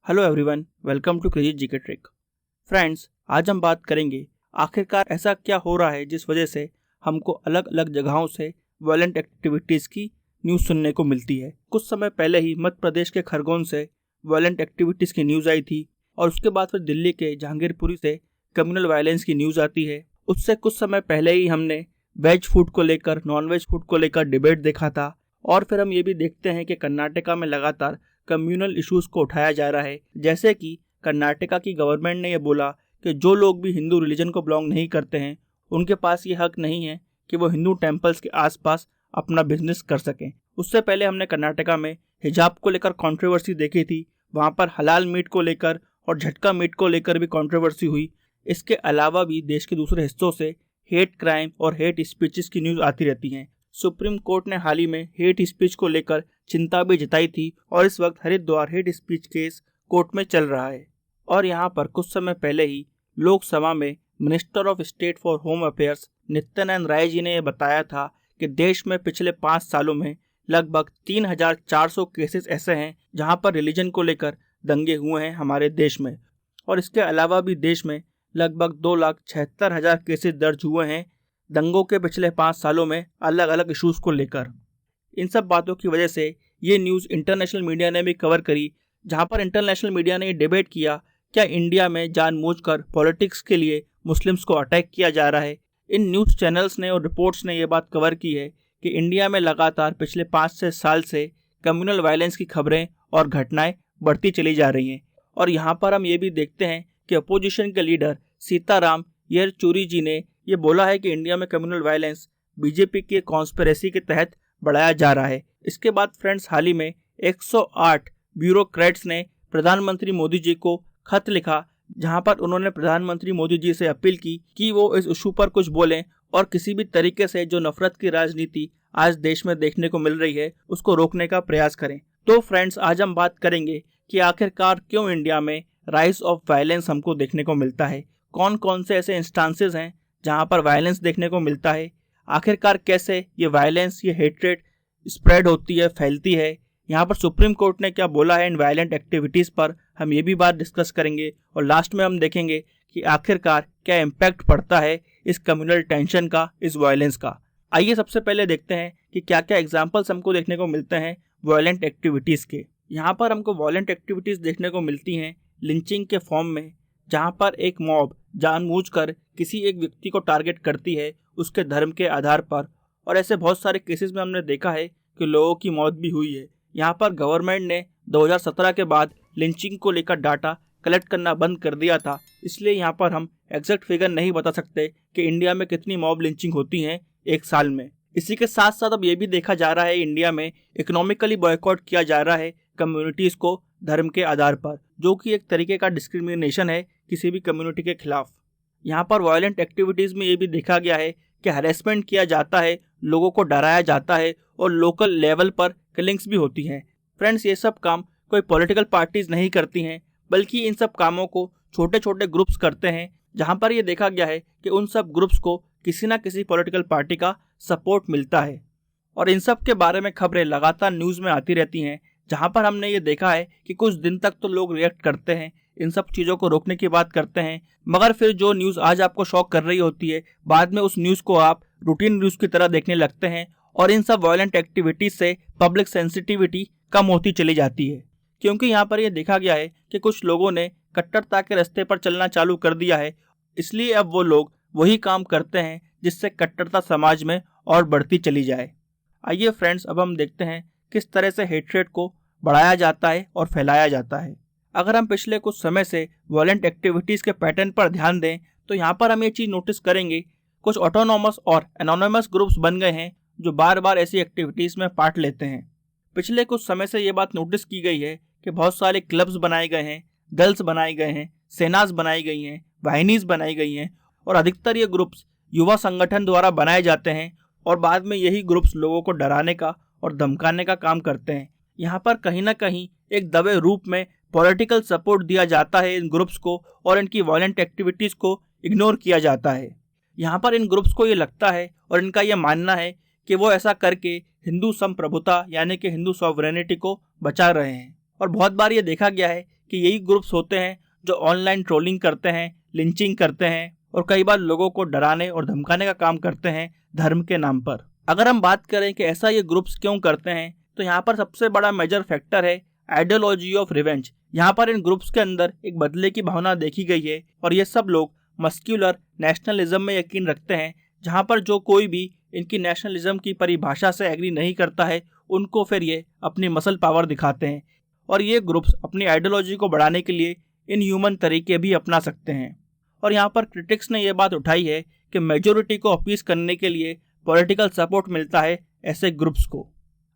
Hello everyone, welcome to crazy GK trick. Friends, आज हम बात करेंगे आखिरकार ऐसा क्या हो रहा है जिस वजह से हमको अलग अलग जगहों से वायलेंट एक्टिविटीज़ की न्यूज़ सुनने को मिलती है। कुछ समय पहले ही मध्य प्रदेश के खरगोन से वायलेंट एक्टिविटीज़ की न्यूज़ आई थी और उसके बाद फिर दिल्ली के जहांगीरपुरी से कम्युनल वायलेंस की न्यूज़ आती है। उससे कुछ समय पहले ही हमने वेज फूड को लेकर, नॉन वेज फूड को लेकर डिबेट देखा था और फिर हम ये भी देखते हैं कि कर्नाटका में लगातार कम्युनल इश्यूज को उठाया जा रहा है। जैसे कि कर्नाटका की गवर्नमेंट ने यह बोला कि जो लोग भी हिंदू रिलीजन को बिलोंग नहीं करते हैं उनके पास ये हक नहीं है कि वो हिंदू टेम्पल्स के आसपास अपना बिजनेस कर सकें। उससे पहले हमने कर्नाटका में हिजाब को लेकर कंट्रोवर्सी देखी थी। वहाँ पर हलाल मीट को लेकर और झटका मीट को लेकर भी कंट्रोवर्सी हुई। इसके अलावा भी देश के दूसरे हिस्सों से हेट क्राइम और हेट स्पीचेस की न्यूज़ आती रहती हैं। सुप्रीम कोर्ट ने हाल ही में हेट स्पीच को लेकर चिंता भी जताई थी और इस वक्त Haridwar hate speech case court में चल रहा है। और यहाँ पर कुछ समय पहले ही लोकसभा में minister of state for home affairs Nityanand Rai ji ने यह बताया था कि देश में पिछले 5 सालों में लगभग 3,400 केसेस ऐसे हैं जहाँ पर रिलीजन को लेकर दंगे हुए हैं हमारे देश में। और इसके अलावा भी देश में लगभग 2,76,000 केसेस दर्ज हुए हैं दंगों के पिछले 5 सालों में अलग अलग इश्यूज़ को लेकर। इन सब बातों की वजह से ये न्यूज़ इंटरनेशनल मीडिया ने भी कवर करी, जहां पर इंटरनेशनल मीडिया ने ये डिबेट किया क्या इंडिया में जानबूझकर पॉलिटिक्स के लिए मुस्लिम्स को अटैक किया जा रहा है। इन न्यूज़ चैनल्स ने और रिपोर्ट्स ने ये बात कवर की है कि इंडिया में लगातार पिछले 5 साल से कम्युनल वायलेंस की खबरें और घटनाएं बढ़ती चली जा रही हैं। और यहाँ पर हम ये भी देखते हैं कि अपोजिशन के लीडर सीताराम येचुरी जी ने ये बोला है कि इंडिया में कम्युनल वायलेंस बीजेपी के कॉन्स्पिरेसी के तहत बढ़ाया जा रहा है। इसके बाद फ्रेंड्स, हाल ही में 108 ब्यूरोक्रेट्स ने प्रधानमंत्री मोदी जी को खत लिखा, जहां पर उन्होंने प्रधानमंत्री मोदी जी से अपील की कि वो इस इशू पर कुछ बोलें और किसी भी तरीके से जो नफरत की राजनीति आज देश में देखने को मिल रही है उसको रोकने का प्रयास करें। तो फ्रेंड्स, आज हम बात करेंगे कि आखिरकार क्यों इंडिया में राइज ऑफ वायलेंस हमको देखने को मिलता है, कौन कौन से ऐसे इंस्टांसेस हैं जहां पर वायलेंस देखने को मिलता है, आखिरकार कैसे ये वायलेंस, ये हेट्रेड स्प्रेड होती है, फैलती है। यहाँ पर सुप्रीम कोर्ट ने क्या बोला है इन वायलेंट एक्टिविटीज़ पर, हम ये भी बात डिस्कस करेंगे। और लास्ट में हम देखेंगे कि आखिरकार क्या इम्पैक्ट पड़ता है इस कम्युनल टेंशन का, इस वायलेंस का। आइए सबसे पहले देखते हैं कि क्या क्या एग्जाम्पल्स हमको देखने को मिलते हैं वायलेंट एक्टिविटीज़ के। यहाँ पर हमको वायलेंट एक्टिविटीज़ देखने को मिलती हैं लिंचिंग के फॉर्म में, जहाँ पर एक मॉब जानबूझकर किसी एक व्यक्ति को टारगेट करती है उसके धर्म के आधार पर। और ऐसे बहुत सारे केसेस में हमने देखा है कि लोगों की मौत भी हुई है। यहाँ पर गवर्नमेंट ने 2017 के बाद लिंचिंग को लेकर डाटा कलेक्ट करना बंद कर दिया था, इसलिए यहाँ पर हम एग्जैक्ट फिगर नहीं बता सकते कि इंडिया में कितनी मॉब लिंचिंग होती हैं एक साल में। इसी के साथ साथ अब ये भी देखा जा रहा है इंडिया में इकोनॉमिकली बॉयकॉट किया जा रहा है कम्युनिटीज़ को धर्म के आधार पर, जो कि एक तरीके का डिस्क्रिमिनेशन है किसी भी कम्युनिटी के खिलाफ। यहाँ पर वायलेंट एक्टिविटीज़ में ये भी देखा गया है कि हरेसमेंट किया जाता है, लोगों को डराया जाता है और लोकल लेवल पर किलिंग्स भी होती हैं। फ्रेंड्स, ये सब काम कोई पॉलिटिकल पार्टीज नहीं करती हैं, बल्कि इन सब कामों को छोटे छोटे ग्रुप्स करते हैं, जहाँ पर ये देखा गया है कि उन सब ग्रुप्स को किसी ना किसी पॉलिटिकल पार्टी का सपोर्ट मिलता है। और इन सब के बारे में खबरें लगातार न्यूज़ में आती रहती हैं, जहाँ पर हमने ये देखा है कि कुछ दिन तक तो लोग रिएक्ट करते हैं, इन सब चीज़ों को रोकने की बात करते हैं, मगर फिर जो न्यूज़ आज आपको शॉक कर रही होती है, बाद में उस न्यूज़ को आप रूटीन न्यूज़ की तरह देखने लगते हैं और इन सब वायलेंट एक्टिविटीज से पब्लिक सेंसिटिविटी कम होती चली जाती है। क्योंकि यहाँ पर यह देखा गया है कि कुछ लोगों ने कट्टरता के रास्ते पर चलना चालू कर दिया है, इसलिए अब वो लोग वही काम करते हैं जिससे कट्टरता समाज में और बढ़ती चली जाए। आइए फ्रेंड्स, अब हम देखते हैं किस तरह से हेट्रेड को बढ़ाया जाता है और फैलाया जाता है। अगर हम पिछले कुछ समय से वायलेंट एक्टिविटीज़ के पैटर्न पर ध्यान दें तो यहाँ पर हम ये चीज़ नोटिस करेंगे, कुछ ऑटोनॉमस और एनोनिमस ग्रुप्स बन गए हैं जो बार बार ऐसी एक्टिविटीज़ में पार्ट लेते हैं। पिछले कुछ समय से ये बात नोटिस की गई है कि बहुत सारे क्लब्स बनाए गए हैं, दल्स बनाए गए हैं, सेनास बनाई गई हैं, वाहिनीज बनाई गई हैं और अधिकतर ये ग्रुप्स युवा संगठन द्वारा बनाए जाते हैं और बाद में यही ग्रुप्स लोगों को डराने का और धमकाने का काम करते हैं। यहाँ पर कहीं ना कहीं एक दबे रूप में पॉलिटिकल सपोर्ट दिया जाता है इन ग्रुप्स को और इनकी वायलेंट एक्टिविटीज़ को इग्नोर किया जाता है। यहाँ पर इन ग्रुप्स को ये लगता है और इनका ये मानना है कि वो ऐसा करके हिंदू संप्रभुता यानी कि हिंदू सॉवरेनिटी को बचा रहे हैं। और बहुत बार ये देखा गया है कि यही ग्रुप्स होते हैं जो ऑनलाइन ट्रोलिंग करते हैं, लिंचिंग करते हैं और कई बार लोगों को डराने और धमकाने का काम करते हैं धर्म के नाम पर। अगर हम बात करें कि ऐसा ये ग्रुप्स क्यों करते हैं, तो यहाँ पर सबसे बड़ा मेजर फैक्टर है आइडियोलॉजी ऑफ रिवेंज। यहाँ पर इन ग्रुप्स के अंदर एक बदले की भावना देखी गई है और ये सब लोग मस्क्यूलर नेशनलिज्म में यकीन रखते हैं, जहाँ पर जो कोई भी इनकी नेशनलिज्म की परिभाषा से एग्री नहीं करता है उनको फिर ये अपनी मसल पावर दिखाते हैं और ये ग्रुप्स अपनी आइडियोलॉजी को बढ़ाने के लिए इनह्यूमन तरीके भी अपना सकते हैं। और यहाँ पर क्रिटिक्स ने यह बात उठाई है कि मेजोरिटी को अपीस करने के लिए पॉलिटिकल सपोर्ट मिलता है ऐसे ग्रुप्स को।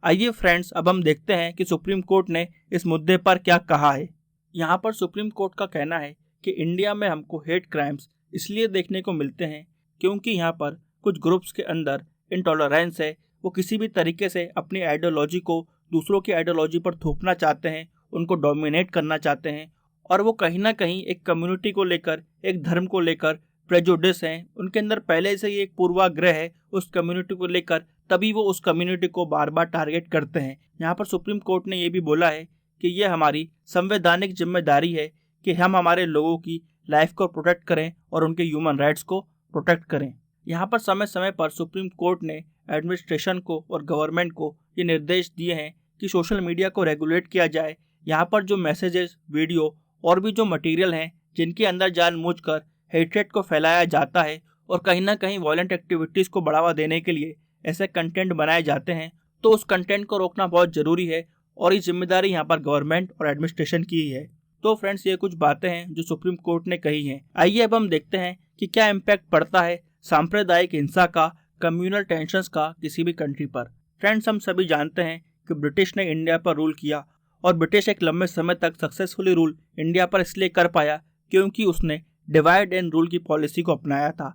आइए फ्रेंड्स, अब हम देखते हैं कि सुप्रीम कोर्ट ने इस मुद्दे पर क्या कहा है। यहाँ पर सुप्रीम कोर्ट का कहना है कि इंडिया में हमको हेट क्राइम्स इसलिए देखने को मिलते हैं क्योंकि यहाँ पर कुछ ग्रुप्स के अंदर इंटॉलरेंस है, वो किसी भी तरीके से अपनी आइडियोलॉजी को दूसरों की आइडियोलॉजी पर थोपना चाहते हैं, उनको डोमिनेट करना चाहते हैं और वो कहीं ना कहीं एक कम्युनिटी को लेकर, एक धर्म को लेकर प्रेजुडिस हैं। उनके अंदर पहले से ही एक पूर्वाग्रह है उस कम्युनिटी को लेकर, तभी वो उस कम्युनिटी को बार बार टारगेट करते हैं। यहाँ पर सुप्रीम कोर्ट ने ये भी बोला है कि ये हमारी संवैधानिक जिम्मेदारी है कि हम हमारे लोगों की लाइफ को प्रोटेक्ट करें और उनके ह्यूमन राइट्स को प्रोटेक्ट करें। यहाँ पर समय समय पर सुप्रीम कोर्ट ने एडमिनिस्ट्रेशन को और गवर्नमेंट को ये निर्देश दिए हैं कि सोशल मीडिया को रेगुलेट किया जाए। यहाँ पर जो मैसेजेस, वीडियो और भी जो मटेरियल हैं जिनके अंदर जानबूझकर हेट्रेट को फैलाया जाता है और कहीं ना कहीं वायलेंट एक्टिविटीज़ को बढ़ावा देने के लिए ऐसे कंटेंट बनाए जाते हैं, तो उस कंटेंट को रोकना बहुत ज़रूरी है और ये जिम्मेदारी यहाँ पर गवर्नमेंट और एडमिनिस्ट्रेशन की ही है। तो फ्रेंड्स, ये कुछ बातें हैं जो सुप्रीम कोर्ट ने कही हैं। आइए अब हम देखते हैं कि क्या इम्पैक्ट पड़ता है सांप्रदायिक हिंसा का, कम्युनल टेंशंस का किसी भी कंट्री पर। फ्रेंड्स, हम सभी जानते हैं कि ब्रिटिश ने इंडिया पर रूल किया और ब्रिटिश एक लंबे समय तक सक्सेसफुली रूल इंडिया पर इसलिए कर पाया क्योंकि उसने डिवाइड एंड रूल की पॉलिसी को अपनाया था।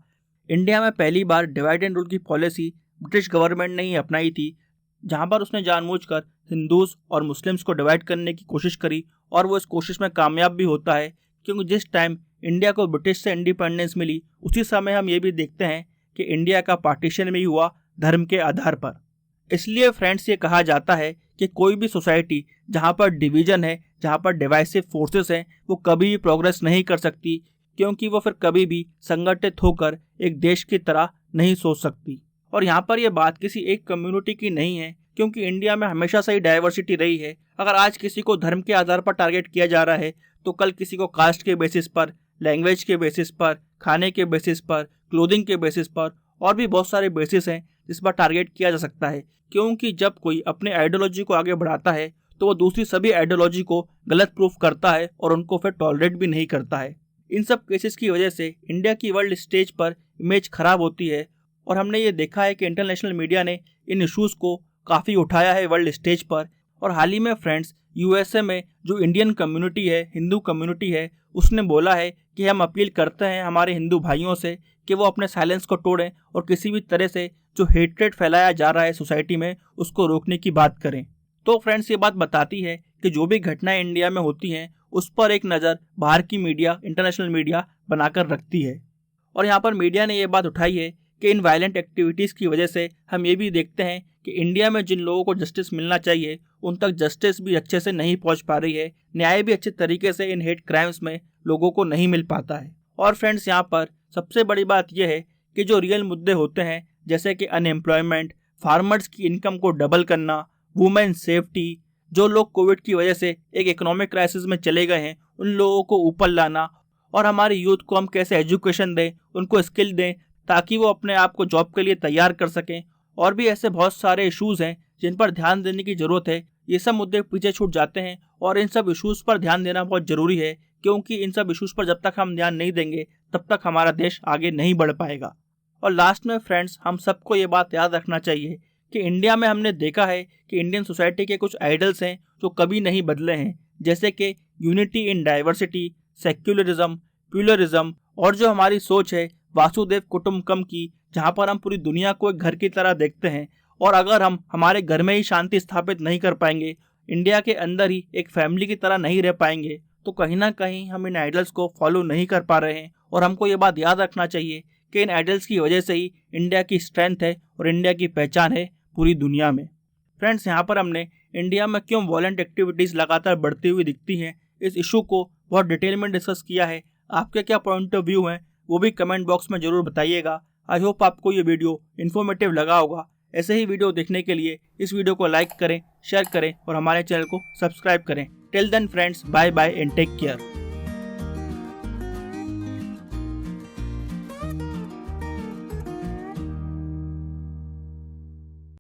इंडिया में पहली बार डिवाइड एंड रूल की पॉलिसी ब्रिटिश गवर्नमेंट ने ही अपनाई थी, जहां पर उसने जानबूझकर हिंदूज और मुस्लिम्स को डिवाइड करने की कोशिश करी और वो इस कोशिश में कामयाब भी होता है क्योंकि जिस टाइम इंडिया को ब्रिटिश से इंडिपेंडेंस मिली उसी समय हम ये भी देखते हैं कि इंडिया का पार्टीशन भी हुआ धर्म के आधार पर। इसलिए फ्रेंड्स, ये कहा जाता है कि कोई भी सोसाइटी जहाँ पर डिवीजन है, जहाँ पर डिवाइसिव फोर्सेस हैं, वो कभी भी प्रोग्रेस नहीं कर सकती क्योंकि वो फिर कभी भी संगठित होकर एक देश की तरह नहीं सोच सकती। और यहाँ पर यह बात किसी एक कम्युनिटी की नहीं है क्योंकि इंडिया में हमेशा से ही डाइवर्सिटी रही है। अगर आज किसी को धर्म के आधार पर टारगेट किया जा रहा है तो कल किसी को कास्ट के बेसिस पर, लैंग्वेज के बेसिस पर, खाने के बेसिस पर, क्लोथिंग के बेसिस पर और भी बहुत सारे बेसिस हैं जिस पर टारगेट किया जा सकता है। क्योंकि जब कोई अपने आइडियोलॉजी को आगे बढ़ाता है तो वो दूसरी सभी आइडियोलॉजी को गलत प्रूफ करता है और उनको फिर टॉलरेट भी नहीं करता है। इन सब केसेस की वजह से इंडिया की वर्ल्ड स्टेज पर इमेज खराब होती है और हमने ये देखा है कि इंटरनेशनल मीडिया ने इन इश्यूज़ को काफ़ी उठाया है वर्ल्ड स्टेज पर। और हाल ही में फ्रेंड्स, यूएसए में जो इंडियन कम्युनिटी है, हिंदू कम्युनिटी है, उसने बोला है कि हम अपील करते हैं हमारे हिंदू भाइयों से कि वो अपने साइलेंस को तोड़ें और किसी भी तरह से जो हेट्रेट फैलाया जा रहा है सोसाइटी में उसको रोकने की बात करें। तो फ्रेंड्स, ये बात बताती है कि जो भी घटनाएं इंडिया में होती हैं उस पर एक नज़र बाहर की मीडिया, इंटरनेशनल मीडिया बनाकर रखती है। और यहाँ पर मीडिया ने ये बात उठाई है कि इन वायलेंट एक्टिविटीज़ की वजह से हम ये भी देखते हैं कि इंडिया में जिन लोगों को जस्टिस मिलना चाहिए उन तक जस्टिस भी अच्छे से नहीं पहुँच पा रही है, न्याय भी अच्छे तरीके से इन हेट क्राइम्स में लोगों को नहीं मिल पाता है। और फ्रेंड्स, यहाँ पर सबसे बड़ी बात यह है कि जो रियल मुद्दे होते हैं जैसे कि अनएम्प्लॉयमेंट, फार्मर्स की इनकम को डबल करना, वुमेन सेफ्टी, जो लोग कोविड की वजह से एक इकोनॉमिक क्राइसिस में चले गए हैं उन लोगों को ऊपर लाना और हमारी यूथ को हम कैसे एजुकेशन दें, उनको स्किल दें ताकि वो अपने आप को जॉब के लिए तैयार कर सकें, और भी ऐसे बहुत सारे इश्यूज़ हैं जिन पर ध्यान देने की ज़रूरत है। ये सब मुद्दे पीछे छूट जाते हैं और इन सब इश्यूज़ पर ध्यान देना बहुत ज़रूरी है क्योंकि इन सब इश्यूज़ पर जब तक हम ध्यान नहीं देंगे तब तक हमारा देश आगे नहीं बढ़ पाएगा। और लास्ट में फ्रेंड्स, हम सबको ये बात याद रखना चाहिए कि इंडिया में हमने देखा है कि इंडियन सोसाइटी के कुछ आइडल्स हैं जो कभी नहीं बदले हैं, जैसे कि unity in diversity, secularism, pluralism और जो हमारी सोच है वासुदेव कुटुंबकम की, जहाँ पर हम पूरी दुनिया को एक घर की तरह देखते हैं। और अगर हम हमारे घर में ही शांति स्थापित नहीं कर पाएंगे, इंडिया के अंदर ही एक फैमिली की तरह नहीं रह पाएंगे, तो कहीं ना कहीं हम इन आइडल्स को फॉलो नहीं कर पा रहे हैं। और हमको ये बात याद रखना चाहिए कि इन आइडल्स की वजह से ही इंडिया की स्ट्रेंथ है और इंडिया की पहचान है पूरी दुनिया में। फ्रेंड्स, यहाँ पर हमने इंडिया में क्यों वॉलेंट एक्टिविटीज़ लगातार बढ़ती हुई दिखती हैं इस इशू को बहुत डिटेल में डिस्कस किया है। आपके क्या पॉइंट ऑफ व्यू हैं वो भी कमेंट बॉक्स में जरूर बताइएगा। आई होप आपको ये वीडियो इन्फॉर्मेटिव लगा होगा। ऐसे ही वीडियो देखने के लिए इस वीडियो को लाइक करें, शेयर करें और हमारे चैनल को सब्सक्राइब करें। Till then friends, bye bye and take care.